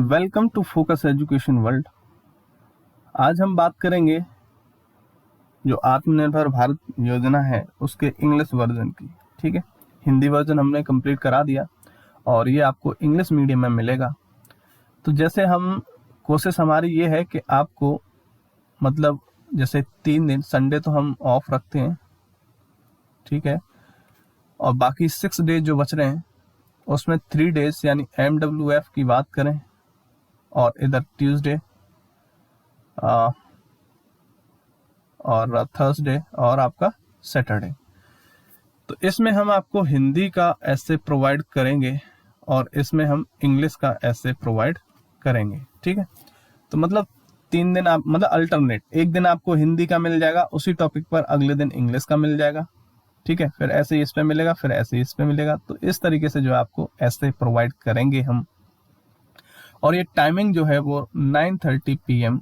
Welcome to focus education world. आज हम बात करेंगे जो आत्मनिर्भर भारत योजना है उसके इंग्लिश वर्जन की। ठीक है, हिंदी वर्जन हमने कंप्लीट करा दिया और ये आपको इंग्लिश मीडियम में मिलेगा। तो जैसे हम कोशिश हमारी ये है कि आपको मतलब जैसे 3 दिन संडे तो हम ऑफ रखते हैं, ठीक है, और बाकी 6 डेज जो बच रहे हैं उसमें 3 डेज यानी MWF की बात करें और इधर ट्यूसडे और थर्सडे और आपका सैटरडे। तो इसमें हम आपको हिंदी का ऐसे प्रोवाइड करेंगे और इसमें हम इंग्लिश का ऐसे प्रोवाइड करेंगे। ठीक है, तो मतलब 3 दिन आप मतलब अल्टरनेट, एक दिन आपको हिंदी का मिल जाएगा उसी टॉपिक पर, अगले दिन इंग्लिश का मिल जाएगा। ठीक है, फिर ऐसे ही इस पे मिलेगा, फिर ऐसे ही इस पे मिलेगा। तो इस तरीके से जो आपको ऐसे प्रोवाइड करेंगे हम। और ये टाइमिंग जो है वो 9:30 PM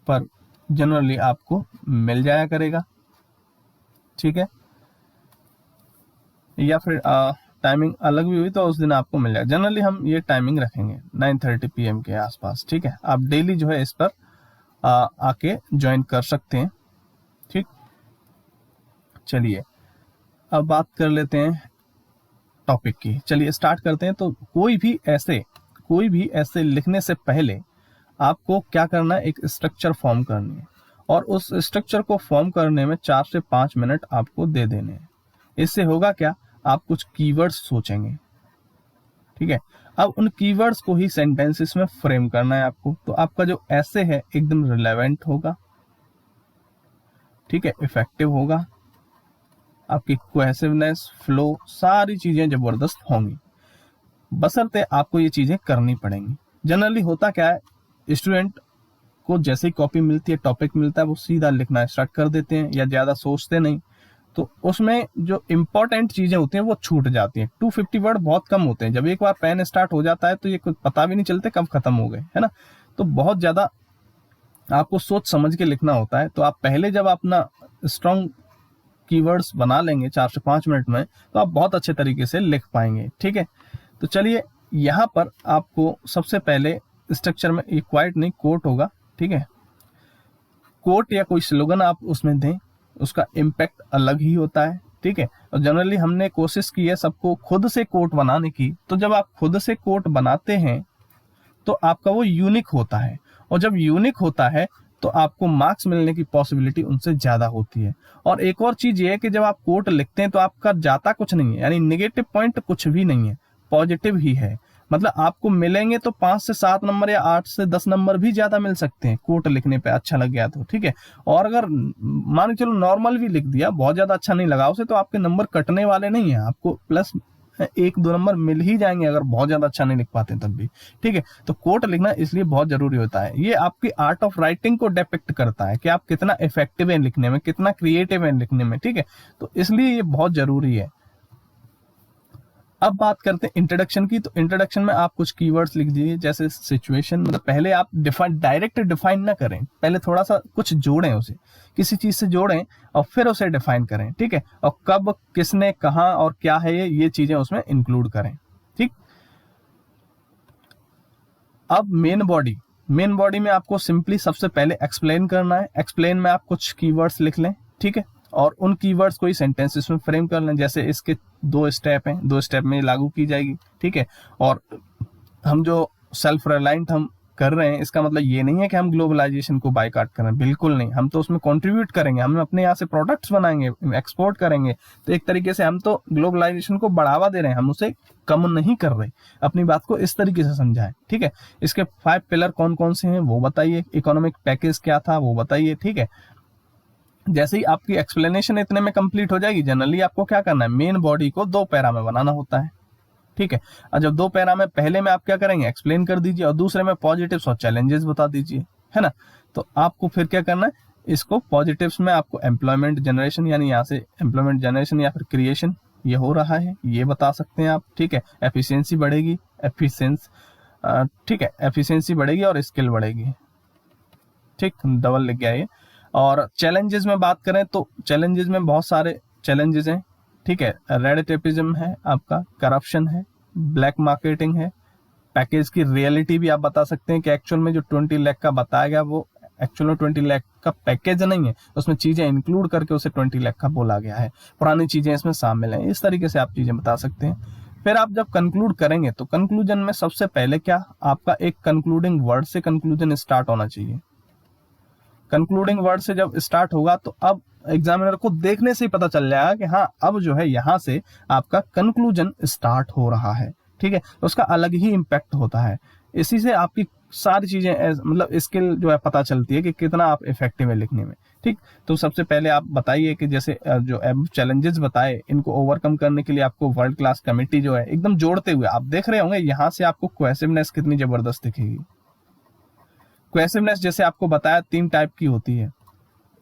पर जनरली आपको मिल जाया करेगा। ठीक है, या फिर टाइमिंग अलग भी हुई तो उस दिन आपको मिल जाएगा। जनरली हम ये टाइमिंग रखेंगे 9:30 PM के आसपास। ठीक है, आप डेली जो है इस पर आके ज्वाइन कर सकते हैं। ठीक, चलिए अब बात कर लेते हैं टॉपिक की। चलिए स्टार्ट करते हैं। तो कोई भी ऐसे लिखने से पहले आपको क्या करना है, एक स्ट्रक्चर फॉर्म करनी है और उस स्ट्रक्चर को फॉर्म करने में 4 से 5 मिनट आपको दे देने हैं। इससे होगा क्या, आप कुछ कीवर्ड्स सोचेंगे। ठीक है, अब उन कीवर्ड्स को ही सेंटेंसेस में फ्रेम करना है आपको। तो आपका जो ऐसे है एकदम रिलेवेंट होगा, ठीक है, इफेक्टिव होगा, आपकी कोहेसिवनेस, फ्लो, सारी चीजें जबरदस्त होंगी। बशर्ते आपको ये चीजें करनी पड़ेंगी। जनरली होता क्या है, स्टूडेंट को जैसे ही कॉपी मिलती है, टॉपिक मिलता है, वो सीधा लिखना स्टार्ट कर देते हैं या ज्यादा सोचते नहीं। तो उसमें जो इंपॉर्टेंट चीजें होती हैं वो छूट जाती हैं। 250 वर्ड बहुत कम होते हैं। जब एक बार पेन स्टार्ट हो जाता है तो ये कुछ पता भी नहीं चलते कब खत्म हो गए, है ना। तो बहुत ज्यादा आपको सोच समझ के लिखना होता है। तो आप पहले जब अपना स्ट्रॉन्ग कीवर्ड्स बना लेंगे 4 से 5 मिनट में, तो आप बहुत अच्छे तरीके से लिख पाएंगे। ठीक है, तो चलिए यहाँ पर आपको सबसे पहले स्ट्रक्चर में एक क्वाइट नहीं, कोट होगा। ठीक है, कोट या कोई स्लोगन आप उसमें दें, उसका इम्पैक्ट अलग ही होता है। ठीक है, और जनरली हमने कोशिश की है सबको खुद से कोट बनाने की। तो जब आप खुद से कोट बनाते हैं तो आपका वो यूनिक होता है, और जब यूनिक होता है तो आपको मार्क्स मिलने की पॉसिबिलिटी उनसे ज्यादा होती है। और एक और चीज ये है कि जब आप कोट लिखते हैं तो आपका जाता कुछ नहीं है, यानी नेगेटिव पॉइंट कुछ भी नहीं है, पॉजिटिव ही है। मतलब आपको मिलेंगे तो 5 से 7 नंबर या 8 से 10 नंबर भी ज्यादा मिल सकते हैं कोट लिखने पे अच्छा लग गया तो। ठीक है, और अगर मान के चलो नॉर्मल भी लिख दिया, बहुत ज्यादा अच्छा नहीं लगा उसे, तो आपके नंबर कटने वाले नहीं है, आपको प्लस 1-2 नंबर मिल ही जाएंगे अगर बहुत ज्यादा अच्छा नहीं लिख पाते तब भी। ठीक है, तो कोट लिखना इसलिए बहुत जरूरी होता है। ये आपकी आर्ट ऑफ राइटिंग को डिपिक्ट करता है कि आप कितना इफेक्टिव हैं लिखने में, कितना क्रिएटिव हैं लिखने में। ठीक है, तो इसलिए ये बहुत जरूरी है। अब बात करते हैं इंट्रोडक्शन की। तो इंट्रोडक्शन में आप कुछ कीवर्ड्स लिख दीजिए, जैसे सिचुएशन। मतलब पहले आप डायरेक्ट डिफाइन ना करें, पहले थोड़ा सा कुछ जोड़ें, उसे किसी चीज से जोड़ें और फिर उसे डिफाइन करें। ठीक है, और कब, किसने, कहां और क्या है ये चीजें उसमें इंक्लूड करें। ठीक, अब मेन बॉडी में आपको सिंपली सबसे पहले एक्सप्लेन करना है। एक्सप्लेन में आप कुछ कीवर्ड्स लिख लें। ठीक है, और उन कीवर्ड्स को ही सेंटेंसेस में फ्रेम कर लें। जैसे इसके 2 स्टेप हैं, 2 स्टेप में लागू की जाएगी। ठीक है, और हम जो सेल्फ रिलायंट हम कर रहे हैं, इसका मतलब ये नहीं है कि हम ग्लोबलाइजेशन को बायकॉट कर रहे हैं, बिल्कुल नहीं। हम तो उसमें कंट्रीब्यूट करेंगे, हम अपने यहाँ से प्रोडक्ट्स बनाएंगे, एक्सपोर्ट करेंगे। तो एक तरीके से हम तो ग्लोबलाइजेशन को बढ़ावा दे रहे हैं, हम उसे कम नहीं कर रहे। अपनी बात को इस तरीके से समझाएं। ठीक है, इसके 5 पिलर कौन कौन से हैं वो बताइए, इकोनॉमिक पैकेज क्या था वो बताइए। ठीक है, जैसे ही आपकी एक्सप्लेनेशन इतने में कंप्लीट हो जाएगी, जनरली आपको क्या करना है, मेन बॉडी को 2 पैरा में बनाना होता है। ठीक है, और जब 2 पैरा में, पहले में आप क्या करेंगे, एक्सप्लेन कर दीजिए, और दूसरे में पॉजिटिव्स और चैलेंजेस बता दीजिए, है ना। तो आपको फिर क्या करना है, इसको पॉजिटिव्स में आपको एम्प्लॉयमेंट जनरेशन, यानी यहाँ से एम्प्लॉयमेंट जनरेशन या फिर क्रिएशन ये हो रहा है, ये बता सकते हैं आप। ठीक है, एफिशिएंसी बढ़ेगी, ठीक है, एफिशिएंसी बढ़ेगी और स्किल बढ़ेगी। ठीक, डबल लिख गया ये। और चैलेंजेस में बात करें तो चैलेंजेस में बहुत सारे चैलेंजेस हैं। ठीक है, रेड टेपिज्म है आपका, करप्शन है, ब्लैक मार्केटिंग है, पैकेज की रियलिटी भी आप बता सकते हैं कि एक्चुअल में जो 20 लाख का बताया गया वो एक्चुअल में 20 लाख का पैकेज नहीं है, उसमें चीजें इंक्लूड करके उसे 20 लाख का बोला गया है, पुरानी चीजें इसमें शामिल हैं। इस तरीके से आप चीजें बता सकते हैं। फिर आप जब कंक्लूड करेंगे तो कंक्लूजन में सबसे पहले क्या, आपका एक कंक्लूडिंग वर्ड से कंक्लूजन स्टार्ट होना चाहिए। कंक्लूडिंग वर्ड से जब स्टार्ट होगा तो अब एग्जामिनर को देखने से ही पता चल जाएगा कि हाँ अब जो है यहाँ से आपका कंक्लूजन स्टार्ट हो रहा है, ठीक है। तो उसका अलग ही इम्पैक्ट होता है। इसी से आपकी सारी चीजें मतलब स्किल जो है पता चलती है कि कितना आप इफेक्टिव है लिखने में, ठीक। तो सबसे पहले आप बताइए कि जैसे जो चैलेंजेस बताए इनको ओवरकम करने के लिए आपको वर्ल्ड क्लास कमेटी जो है एकदम जोड़ते हुए आप देख रहे होंगे यहाँ से आपको क्वेश्चननेस कितनी जबरदस्त दिखेगी। क्वेश्चननेस जैसे आपको बताया 3 टाइप की होती है।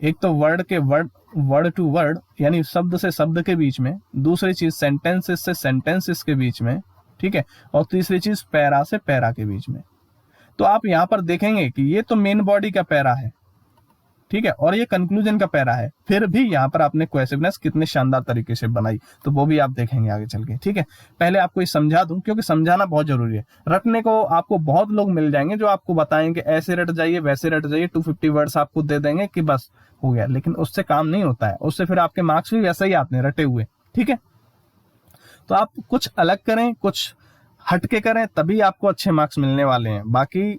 एक तो वर्ड टू वर्ड यानी शब्द से शब्द के बीच में, दूसरी चीज सेंटेंसेस से सेंटेंसेस के बीच में, ठीक है, और तीसरी चीज पैरा से पैरा के बीच में। तो आप यहाँ पर देखेंगे कि ये तो मेन बॉडी का पैरा है, ठीक है, और ये कंक्लूजन का पैरा है, फिर भी यहाँ पर आपने क्वेश्चननेस कितने शानदार तरीके से बनाई, तो वो भी आप देखेंगे आगे चल के, ठीक है। पहले आपको ये समझा दूं क्योंकि समझाना बहुत जरूरी है। रटने को आपको बहुत लोग मिल जाएंगे जो आपको बताएंगे ऐसे रट जाइए वैसे रट जाइए, 250 वर्ड्स आपको दे देंगे कि बस हो गया, लेकिन उससे काम नहीं होता है, उससे फिर आपके मार्क्स भी वैसे ही आते हैं रटे हुए, ठीक है। तो आप कुछ अलग करें, कुछ हटके करें, तभी आपको अच्छे मार्क्स मिलने वाले हैं, बाकी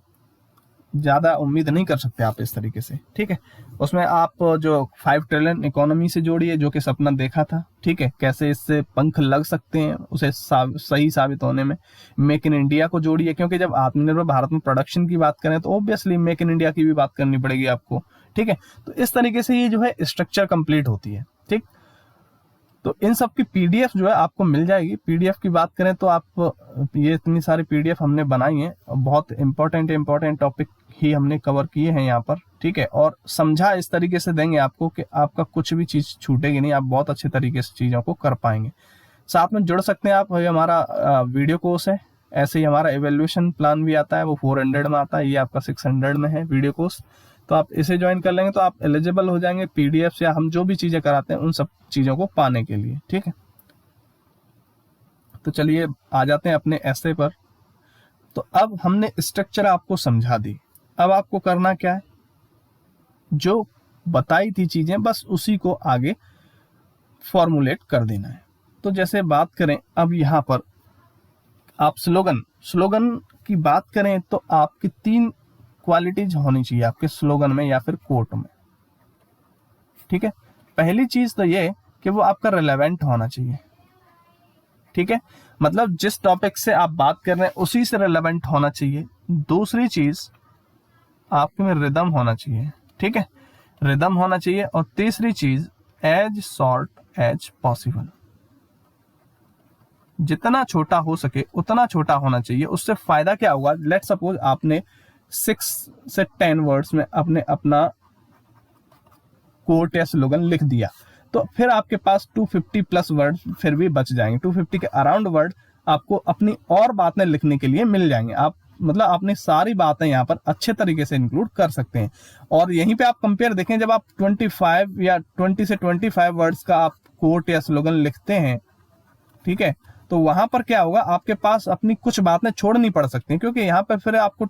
ज्यादा उम्मीद नहीं कर सकते आप इस तरीके से, ठीक है। उसमें आप जो 5 ट्रिलियन इकोनॉमी से जोड़िए जो कि सपना देखा था, ठीक है, कैसे इससे पंख लग सकते हैं उसे सही साबित होने में। मेक इन इंडिया को जोड़िए क्योंकि जब आत्मनिर्भर भारत में प्रोडक्शन की बात करें तो ऑब्वियसली मेक इन इंडिया की भी बात करनी पड़ेगी आपको, ठीक है। तो इस तरीके से ये जो है स्ट्रक्चर कंप्लीट होती है, ठीक। तो इन सब की पीडीएफ जो है आपको मिल जाएगी। पीडीएफ की बात करें तो आप ये इतनी सारी पीडीएफ हमने बनाई है, बहुत इंपॉर्टेंट टॉपिक ही हमने कवर किए हैं यहाँ पर, ठीक है, और समझा इस तरीके से देंगे आपको कि आपका कुछ भी चीज छूटेगी नहीं, आप बहुत अच्छे तरीके से चीजों को कर पाएंगे। साथ में जुड़ सकते हैं आप, ये हमारा वीडियो कोर्स है, ऐसे ही हमारा एवेल्युएशन प्लान भी आता है, वो 400 में आता है, ये आपका 600 में है वीडियो कोर्स। तो आप इसे ज्वाइन कर लेंगे तो आप एलिजिबल हो जाएंगे पीडीएफ या हम जो भी चीजें कराते हैं उन सब चीजों को पाने के लिए, ठीक है। तो चलिए आ जाते हैं अपने एसे पर। तो अब हमने स्ट्रक्चर आपको समझा दी, अब आपको करना क्या है, जो बताई थी चीजें बस उसी को आगे फॉर्मुलेट कर देना है। तो जैसे बात करें अब यहाँ पर आप स्लोगन की बात करें तो आपकी 3 क्वालिटीज होनी चाहिए आपके स्लोगन में या फिर कोट में, ठीक है। पहली चीज तो ये कि वो आपका रिलेवेंट होना चाहिए, ठीक है, मतलब जिस टॉपिक से आप बात कर रहे हैं उसी से रिलेवेंट होना चाहिए। दूसरी चीज आपके में रिदम होना चाहिए, ठीक है, रिदम होना चाहिए। और तीसरी चीज एज शॉर्ट एज पॉसिबल, जितना छोटा हो सके उतना छोटा होना चाहिए। उससे फायदा क्या होगा, लेट सपोज आपने 6 से 10 वर्ड्स में आपने अपना कोट या स्लोगन लिख दिया, तो फिर आपके पास 250 प्लस वर्ड फिर भी बच जाएंगे, 250 के अराउंड वर्ड आपको अपनी और बातें लिखने के लिए मिल जाएंगे। आप मतलब अपनी सारी बातें यहाँ पर अच्छे तरीके से इंक्लूड कर सकते हैं। और यहीं पे आप कंपेयर देखें, जब आप 25 या 20 से 25 वर्ड्स का आप कोट या स्लोगन लिखते हैं, ठीक है, तो वहां पर क्या होगा, आपके पास अपनी कुछ बातें छोड़नी पड़ सकती हैं क्योंकि यहाँ पर फिर आपको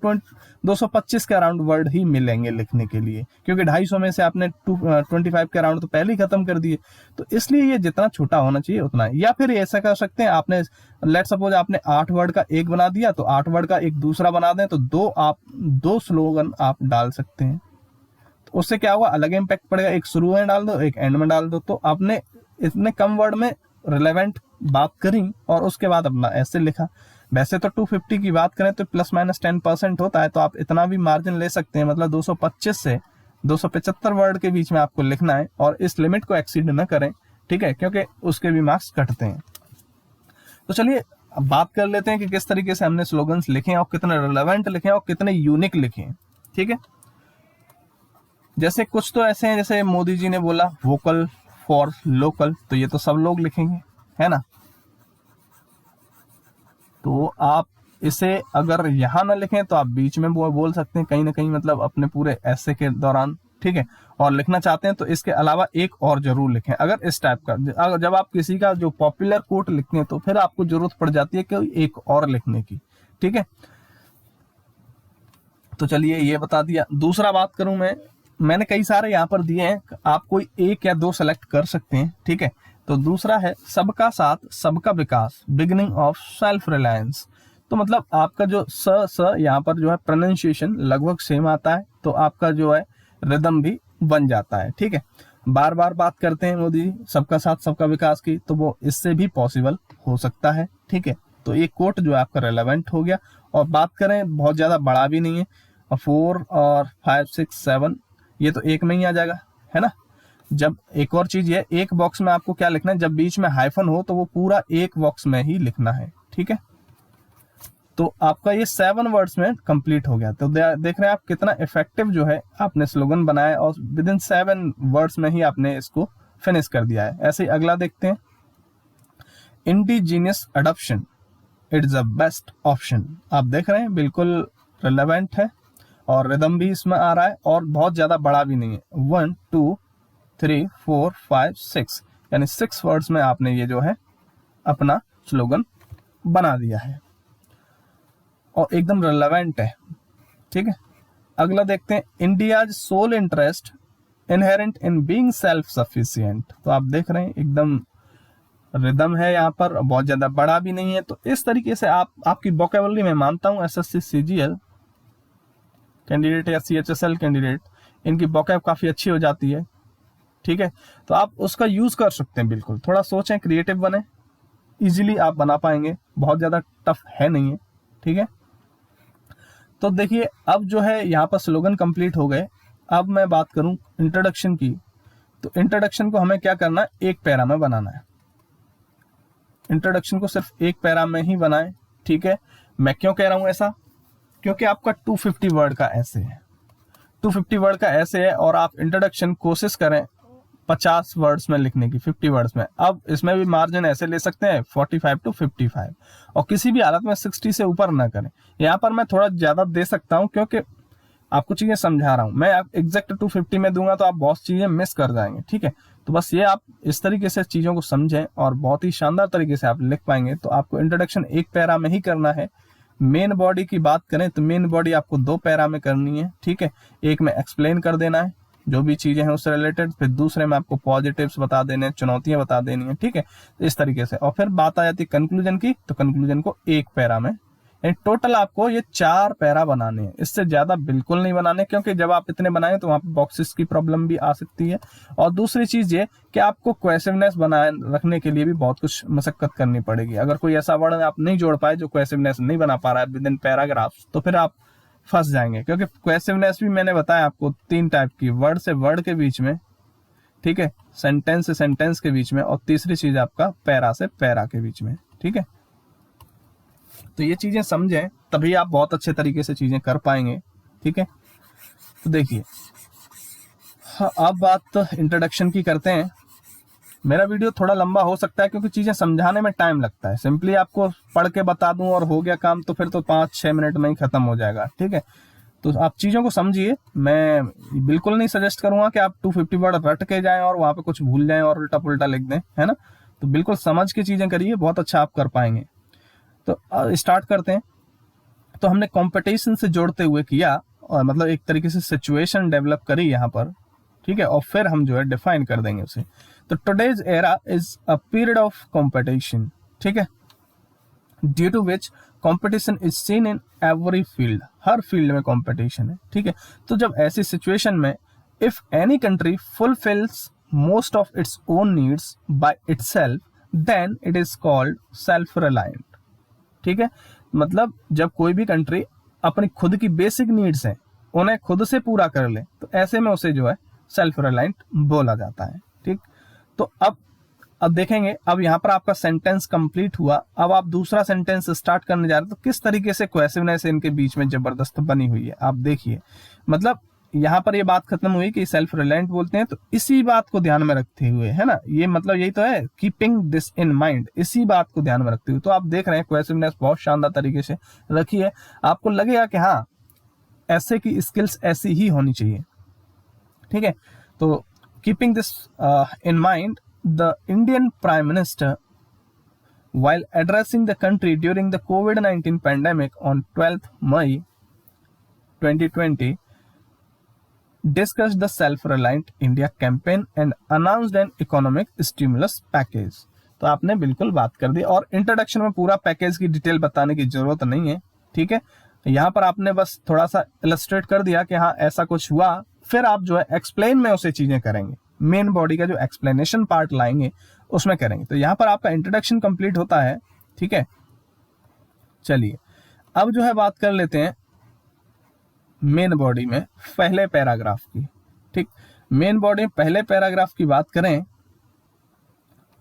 225 के अराउंड वर्ड ही मिलेंगे लिखने के लिए, क्योंकि 250 में से आपने 25 के अराउंड तो पहले ही खत्म कर दिए। तो इसलिए ये जितना छोटा होना चाहिए उतना, या फिर ऐसा कर सकते हैं, आपने लेट सपोज आपने 8 वर्ड का एक बना दिया तो 8 वर्ड का एक दूसरा बना दें, तो 2 स्लोगन आप डाल सकते हैं। तो उससे क्या होगा, अलग इम्पैक्ट पड़ेगा, एक शुरू में डाल दो एक एंड में डाल दो, तो आपने इतने कम वर्ड में रिलेवेंट बात करी और उसके बाद अपना ऐसे लिखा। वैसे तो 250 की बात करें तो प्लस माइनस 10% होता है, तो आप इतना भी मार्जिन ले सकते हैं, मतलब 225 से 275 वर्ड के बीच में आपको लिखना है और इस लिमिट को एक्सीड न करें, ठीक है, क्योंकि उसके भी मार्क्स कटते हैं। तो चलिए अब बात कर लेते हैं कि किस तरीके से हमने स्लोगन्स लिखे और कितने रिलेवेंट लिखे और कितने यूनिक लिखे, ठीक है। जैसे कुछ तो ऐसे हैं, जैसे मोदी जी ने बोला वोकल फॉर लोकल, तो ये तो सब लोग लिखेंगे, है ना। तो आप इसे अगर यहां ना लिखें तो आप बीच में बोल सकते हैं कहीं ना कहीं, मतलब अपने पूरे ऐसे के दौरान, ठीक है। और लिखना चाहते हैं तो इसके अलावा एक और जरूर लिखें। अगर इस टाइप का, अगर जब आप किसी का जो पॉपुलर कोट लिखते हैं तो फिर आपको जरूरत पड़ जाती है कि एक और लिखने की, ठीक है। तो चलिए ये बता दिया। दूसरा बात करूं मैंने कई सारे यहाँ पर दिए हैं, आप कोई एक या दो सेलेक्ट कर सकते हैं, ठीक है। तो दूसरा है सबका साथ सबका विकास, बिगिनिंग ऑफ सेल्फ रिलायंस। तो मतलब आपका जो स यहाँ पर जो है प्रोनाउंसिएशन लगभग सेम आता है, तो आपका जो है रिदम भी बन जाता है, ठीक है। बार बार बात करते हैं मोदी जी सबका साथ सबका विकास की, तो वो इससे भी पॉसिबल हो सकता है, ठीक है। तो ये कोट जो है आपका रेलेवेंट हो गया। और बात करें बहुत ज्यादा बड़ा भी नहीं है, 4 और 5 6 7 ये तो एक में ही आ जाएगा, है ना। जब एक और चीज है, एक बॉक्स में आपको क्या लिखना है, जब बीच में हाइफन हो तो वो पूरा एक बॉक्स में ही लिखना है, ठीक है। तो आपका ये 7 वर्ड्स में कंप्लीट हो गया। तो देख रहे हैं आप कितना इफेक्टिव जो है आपने स्लोगन बनाया, और विद इन 7 वर्ड्स में ही आपने इसको फिनिश कर दिया है। ऐसे ही अगला देखते हैं, indigenous adoption it's the best option. आप देख रहे हैं बिल्कुल रिलेवेंट है, और रिदम भी इसमें आ रहा है, और बहुत ज्यादा बड़ा भी नहीं है। 1 2 3 4 5 6 यानी 6 वर्ड्स में आपने ये जो है अपना स्लोगन बना दिया है, और एकदम रिलेवेंट है, ठीक है। अगला देखते हैं, India's sole interest inherent in being self sufficient. तो आप देख रहे हैं एकदम रिदम है यहाँ पर, बहुत ज्यादा बड़ा भी नहीं है। तो इस तरीके से आपकी वोकैबुलरी में मानता हूं एसएससी सीजीएल कैंडिडेट या सीएचएसएल कैंडिडेट, इनकी वोकैब काफी अच्छी हो जाती है, ठीक है। तो आप उसका यूज कर सकते हैं, बिल्कुल थोड़ा सोचें, क्रिएटिव बने, इजीली आप बना पाएंगे, बहुत ज्यादा टफ है नहीं है, ठीक है। तो देखिए अब जो है यहाँ पर स्लोगन कंप्लीट हो गए। अब मैं बात करूं इंट्रोडक्शन की, तो इंट्रोडक्शन को हमें क्या करना है, एक पैरा में बनाना है। इंट्रोडक्शन को सिर्फ एक पैरा में ही बनाएं, ठीक है। मैं क्यों कह रहा हूं ऐसा, क्योंकि आपका 250 वर्ड का ऐसे है, 250 वर्ड का ऐसे है, और आप इंट्रोडक्शन कोशिश करें 50 वर्ड्स में लिखने की, 50 वर्ड्स में। अब इसमें भी मार्जिन ऐसे ले सकते हैं 45 to 55, और किसी भी हालत में 60 से ऊपर ना करें। यहाँ पर मैं थोड़ा ज्यादा दे सकता हूँ, क्योंकि आपको चीजें समझा रहा हूँ। मैं आप एग्जैक्ट 250 में दूंगा तो आप बहुत चीजें मिस कर जाएंगे, ठीक है। तो बस ये आप इस तरीके से चीजों को समझें, और बहुत ही शानदार तरीके से आप लिख पाएंगे। तो आपको इंट्रोडक्शन एक पैरा में ही करना है। मेन बॉडी की बात करें तो मेन बॉडी आपको 2 पैरा में करनी है, ठीक है। एक में एक्सप्लेन कर देना है जो भी चीजें हैं उससे रिलेटेड, फिर दूसरे में आपको पॉजिटिव्स बता देने, चुनौतियां बता देनी है, ठीक है। इस तरीके से, और फिर बात आ जाती है कंक्लूजन की, तो कंक्लूजन को एक पैरा में, टोटल आपको ये 4 पैरा बनाने हैं, इससे ज्यादा बिल्कुल नहीं बनाने, क्योंकि जब आप इतने बनाए तो वहां पे बॉक्सेस की प्रॉब्लम भी आ सकती है। और दूसरी चीज ये कि आपको क्वेश्चननेस बनाए रखने के लिए भी बहुत कुछ मशक्कत करनी पड़ेगी। अगर कोई ऐसा वर्ड आप नहीं जोड़ पाए जो क्वेश्चननेस नहीं बना पा रहा है विद इन पैराग्राफ, तो फिर आप फंस जाएंगे, क्योंकि क्वेश्चननेस भी मैंने बताया आपको 3 टाइप की, वर्ड से वर्ड के बीच में, ठीक है, सेंटेंस से सेंटेंस के बीच में, और तीसरी चीज आपका पैरा से पैरा के बीच में, ठीक है। तो ये चीजें समझें, तभी आप बहुत अच्छे तरीके से चीजें कर पाएंगे, ठीक है। तो देखिए, हाँ, अब बात इंट्रोडक्शन की करते हैं। मेरा वीडियो थोड़ा लंबा हो सकता है, क्योंकि चीजें समझाने में टाइम लगता है। सिंपली आपको पढ़ के बता दूं और हो गया काम, तो फिर तो 5-6 मिनट में ही खत्म हो जाएगा, ठीक है। तो आप चीजों को समझिए। मैं बिल्कुल नहीं सजेस्ट करूंगा कि आप 250 वर्ड रट के जाएं और वहां पे कुछ भूल जाएं और उल्टा पुल्टा लिख दें, है ना। तो बिल्कुल समझ के चीजें करिए, बहुत अच्छा आप कर पाएंगे। तो स्टार्ट करते हैं। तो हमने कंपटीशन से जोड़ते हुए किया, और मतलब एक तरीके से सिचुएशन डेवलप करी यहाँ पर, ठीक है, और फिर हम जो है डिफाइन कर देंगे उसे। तो today's era is a period of competition, ठीक है, due to which competition is seen in every field, हर फील्ड में कंपटीशन है, ठीक है। तो जब ऐसी सिचुएशन में if any country fulfils most of its own needs by itself, then it is called self reliant, ठीक है। मतलब जब कोई भी कंट्री अपनी खुद की बेसिक नीड्स हैं उन्हें खुद से पूरा कर ले, तो ऐसे में उसे जो है सेल्फ रिलायंट बोला जाता है, ठीक। तो अब देखेंगे, अब यहाँ पर आपका सेंटेंस कंप्लीट हुआ। अब आप दूसरा सेंटेंस स्टार्ट करने जा रहे हैं, तो किस तरीके से क्वेश्चननेस इनके बीच में जबरदस्त बनी हुई है आप देखिए। मतलब यहाँ पर ये बात खत्म हुई कि सेल्फ रिलायंट बोलते हैं, तो इसी बात को ध्यान में रखते हुए, है ना, ये मतलब यही तो है, कीपिंग दिस इन माइंड, इसी बात को ध्यान में रखते हुए। तो आप देख रहे हैं क्वेश्चननेस बहुत शानदार तरीके से रखी है। आपको लगेगा कि हाँ, ऐसे की स्किल्स ऐसी ही होनी चाहिए, ठीक है। तो keeping this in mind, the Indian prime minister while addressing the country during the COVID-19 pandemic on 12th May 2020 discussed the Self-Reliant India campaign and announced an economic stimulus package। तो आपने बिल्कुल बात कर दी और इंट्रोडक्शन में पूरा package की detail बताने की जरूरत नहीं है, ठीक है। यहाँ पर आपने बस थोड़ा सा इलस्ट्रेट कर दिया कि हाँ ऐसा कुछ हुआ, फिर आप जो है एक्सप्लेन में उसे चीजें करेंगे, मेन बॉडी का जो एक्सप्लेनेशन पार्ट लाएंगे उसमें करेंगे। तो यहाँ पर आपका इंट्रोडक्शन कंप्लीट होता है, ठीक है। चलिए अब जो है बात कर लेते हैं मेन बॉडी में पहले पैराग्राफ की, ठीक। मेन बॉडी में पहले पैराग्राफ की बात करें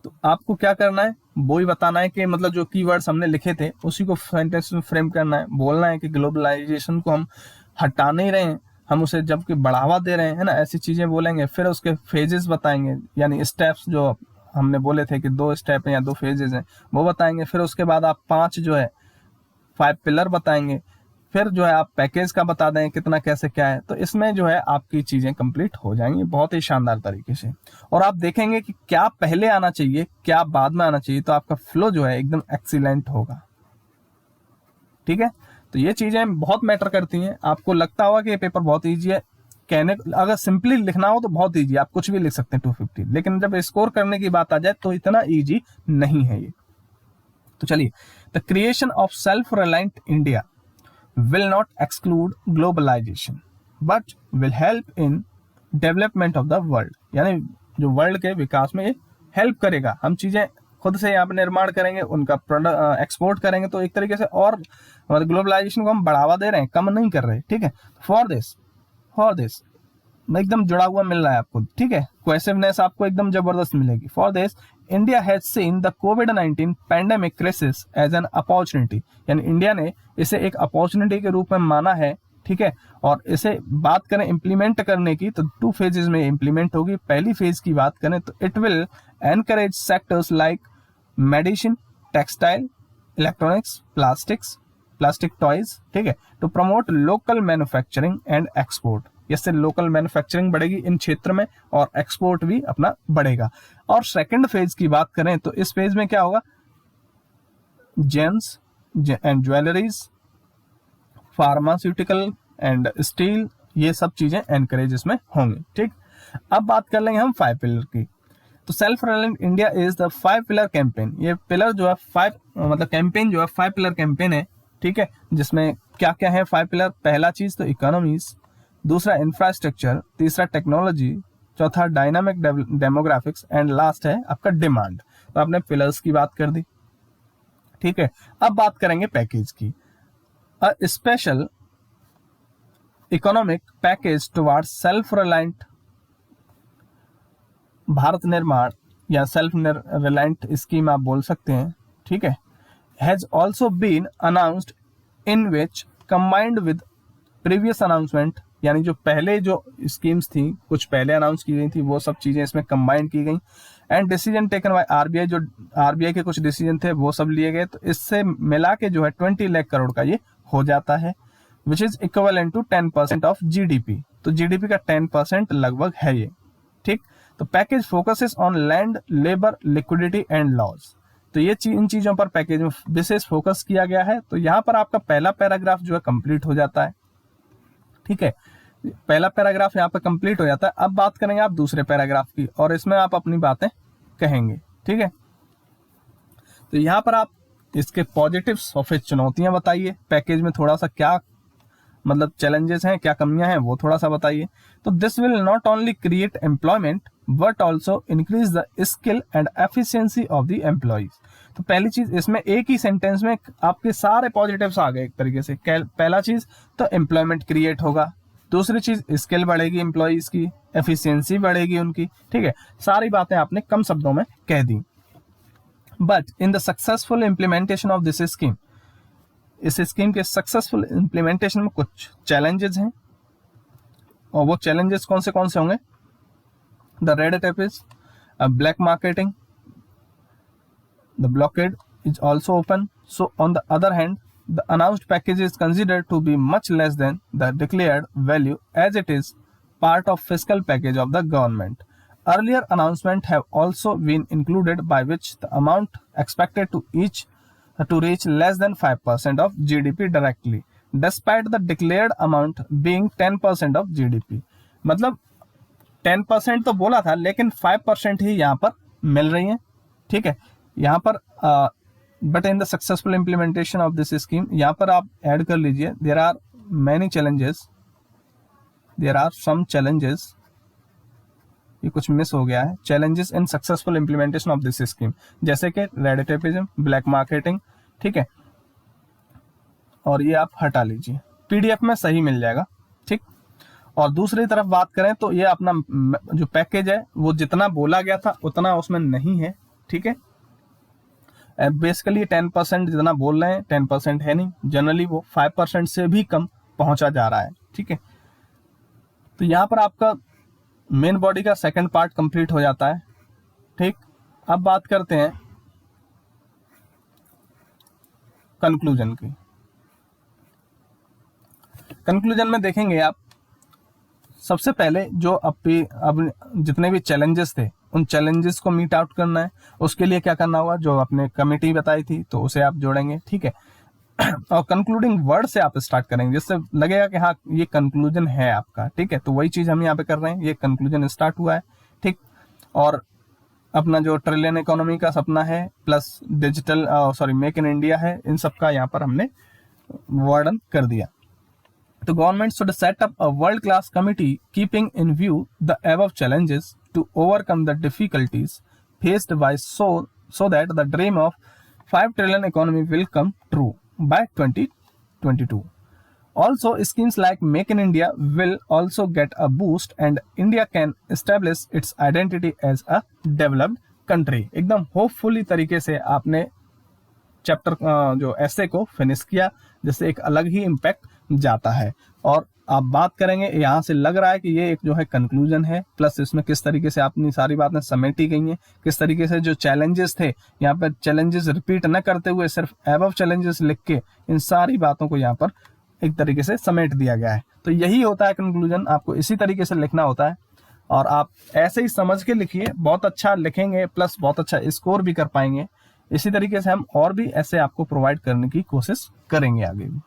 तो आपको क्या करना है, वो ही बताना है कि मतलब जो कीवर्ड्स हमने लिखे थे उसी को सेंटेंस में फ्रेम करना है। बोलना है कि ग्लोबलाइजेशन को हम हटा नहीं रहे हैं, हम उसे जबकि बढ़ावा दे रहे हैं, है ना, ऐसी चीजें बोलेंगे। फिर उसके फेजेस बताएंगे, यानी स्टेप्स जो हमने बोले थे कि 2 स्टेप हैं या 2 फेजेस हैं वो बताएंगे। फिर उसके बाद आप 5 पिलर बताएंगे। फिर जो है आप पैकेज का बता दें कितना कैसे क्या है। तो इसमें जो है आपकी चीजें कंप्लीट हो जाएंगी बहुत ही शानदार तरीके से। और आप देखेंगे कि क्या पहले आना चाहिए क्या बाद में आना चाहिए, तो आपका फ्लो जो है एकदम एक्सीलेंट होगा, ठीक है। तो ये चीजें बहुत मैटर करती हैं। आपको लगता होगा कि ये पेपर बहुत ईजी है, कहने अगर सिंपली लिखना हो तो बहुत ईजी, आप कुछ भी लिख सकते हैं 250, लेकिन जब स्कोर करने की बात आ जाए तो इतना ईजी नहीं है ये। तो चलिए, the creation of self reliant India will not exclude globalization but will help in development of the world। यानी जो वर्ल्ड के विकास में ये हेल्प करेगा। हम चीजें खुद से यहाँ पे निर्माण करेंगे, उनका प्रोडक्ट एक्सपोर्ट करेंगे, तो एक तरीके से और मतलब ग्लोबलाइजेशन को हम बढ़ावा दे रहे हैं, कम नहीं कर रहे, ठीक है। फॉर दिस एकदम जुड़ा हुआ मिल रहा है आपको, ठीक है। कोहेसिवनेस आपको एकदम जबरदस्त मिलेगी। For this India has seen the कोविड-19 pandemic crisis as an opportunity. यानी इंडिया ने इसे एक अपॉर्चुनिटी के रूप में माना है, ठीक है। और इसे बात करें इम्प्लीमेंट करने की तो 2 फेजेस में इम्प्लीमेंट होगी। पहली फेज की बात करें तो it will encourage sectors like medicine, textile, electronics, plastic toys, ठीक है, to promote local manufacturing and export. इससे लोकल मैन्युफैक्चरिंग बढ़ेगी इन क्षेत्र में और एक्सपोर्ट भी अपना बढ़ेगा। और सेकंड फेज की बात करें तो इस फेज में क्या होगा, James and jewelleries, pharmaceutical and steel, ये सब चीजें एनकरेज इसमें होंगी, ठीक। अब बात कर लेंगे हम 5 पिलर की। तो self reliant India is the 5 pillar campaign. ये पिलर जो है 5 मतलब कैंपेन जो है 5 पिलर कैंपेन है, ठीक है, जिसमें क्या क्या है 5 पिलर। पहला चीज तो इकोनॉमीज, दूसरा इंफ्रास्ट्रक्चर, तीसरा टेक्नोलॉजी, चौथा डायनामिक डेमोग्राफिक्स एंड लास्ट है आपका डिमांड। तो आपने पिलर्स की बात कर दी, ठीक है। अब बात करेंगे पैकेज की। A special economic package towards self reliant Bharat निर्माण या सेल्फ रिलायंट स्कीम आप बोल सकते हैं, ठीक है, has also been announced in which combined with previous announcement. यानी जो पहले जो स्कीम्स थी कुछ पहले अनाउंस की गई थी वो सब चीजें इसमें कंबाइन की गई। And decision taken by RBI, जो आरबीआई के कुछ डिसीजन थे वो सब लिए गए। तो इससे मिला के जो है 20 लाख करोड़ का ये हो जाता है, which is equivalent to 10% of GDP. तो जीडीपी का 10% लगभग है ये, ठीक। तो package focuses on land, labour, liquidity and laws. तो ये इन चीजों पर पैकेज में विशेष फोकस किया गया है। तो यहाँ पर आपका पहला पैराग्राफ जो है कंप्लीट हो जाता है, ठीक है। पहला पैराग्राफ यहाँ पे कंप्लीट हो जाता है। अब बात करेंगे आप दूसरे पैराग्राफ की और इसमें आप अपनी बातें कहेंगे, ठीक है। तो यहाँ पर आप इसके पॉजिटिव्स और फिर चुनौतियां बताइए। पैकेज में थोड़ा सा क्या मतलब चैलेंजेस हैं, क्या कमियां हैं, वो थोड़ा सा बताइए। तो this will not only create employment but also increase the skill and efficiency of the employees. तो पहली चीज, इसमें एक ही सेंटेंस में आपके सारे पॉजिटिव्स आ गए एक तरीके से। पहला चीज तो एम्प्लॉयमेंट क्रिएट होगा, दूसरी चीज स्किल बढ़ेगी एम्प्लॉयज की, एफिशिएंसी बढ़ेगी उनकी, ठीक है। सारी बातें आपने कम शब्दों में कह दी। But in the successful implementation of this scheme, इस स्कीम के सक्सेसफुल इम्प्लीमेंटेशन में कुछ चैलेंजेस हैं और वो चैलेंजेस कौन से होंगे। The red tape is black marketing, the blockade is also open. So on the other hand, the announced package is considered to be much less than the declared value as it is part of fiscal package of the government. Earlier announcements have also been included by which the amount expected to reach less than 5% of GDP directly. Despite the declared amount being 10% of GDP. मतलब 10% तो बोला था, लेकिन 5% ही यहाँ पर मिल रही है। ठीक है, यहाँ पर but in the successful implementation of this scheme, यहाँ पर आप ऐड कर लीजिए, there are many challenges, there are some challenges, ये कुछ मिस हो गया है, challenges in successful implementation of this scheme, जैसे कि रेड टेपिज्म, ब्लैक मार्केटिंग। ठीक है, और ये आप हटा लीजिए, पीडीएफ में सही मिल जाएगा। ठीक, और दूसरी तरफ बात करें तो ये अपना जो पैकेज है वो जितना बोला गया था उतना उसमें नहीं है। ठीक है, बेसिकली 10% जितना बोल रहे हैं 10% है नहीं, जनरली वो 5% से भी कम पहुंचा जा रहा है। ठीक है, तो यहाँ पर आपका मेन बॉडी का सेकंड पार्ट कंप्लीट हो जाता है। ठीक, अब बात करते हैं कंक्लूजन की। कंक्लूजन में देखेंगे आप, सबसे पहले जो अब जितने भी चैलेंजेस थे उन चैलेंजेस को मीट आउट करना है। उसके लिए क्या करना होगा, जो आपने कमेटी बताई थी तो उसे आप जोड़ेंगे। ठीक है, और कंक्लूडिंग वर्ड से आप स्टार्ट करेंगे, जिससे लगेगा कि हाँ ये कंक्लूजन है आपका। ठीक है, तो वही चीज हम यहाँ पे कर रहे हैं, ये कंक्लूजन स्टार्ट हुआ है। ठीक, और अपना जो ट्रिलियन इकोनॉमी का सपना है plus digital make in India है, इन सब का यहाँ पर हमने वर्णन कर दिया। The government should set up a world-class committee keeping in view the above challenges to overcome the difficulties faced by so that the dream of 5 trillion economy will come true by 2022. Also, schemes like Make in India will also get a boost and India can establish its identity as a developed country. एकदम hopefully तरीके से आपने chapter जो ऐसे को finish किया, जिससे एक अलग ही इम्पैक्ट जाता है। और आप बात करेंगे, यहाँ से लग रहा है कि ये एक जो है कंक्लूजन है, प्लस इसमें किस तरीके से अपनी सारी बातें समेटी गई हैं, किस तरीके से जो चैलेंजेस थे यहाँ पर चैलेंजेस रिपीट न करते हुए सिर्फ एबव चैलेंजेस लिख के इन सारी बातों को यहाँ पर एक तरीके से समेट दिया गया है। तो यही होता है कंक्लूजन, आपको इसी तरीके से लिखना होता है और आप ऐसे ही समझ के लिखिए, बहुत अच्छा लिखेंगे प्लस बहुत अच्छा स्कोर भी कर पाएंगे। इसी तरीके से हम और भी ऐसे आपको प्रोवाइड करने की कोशिश करेंगे आगे भी।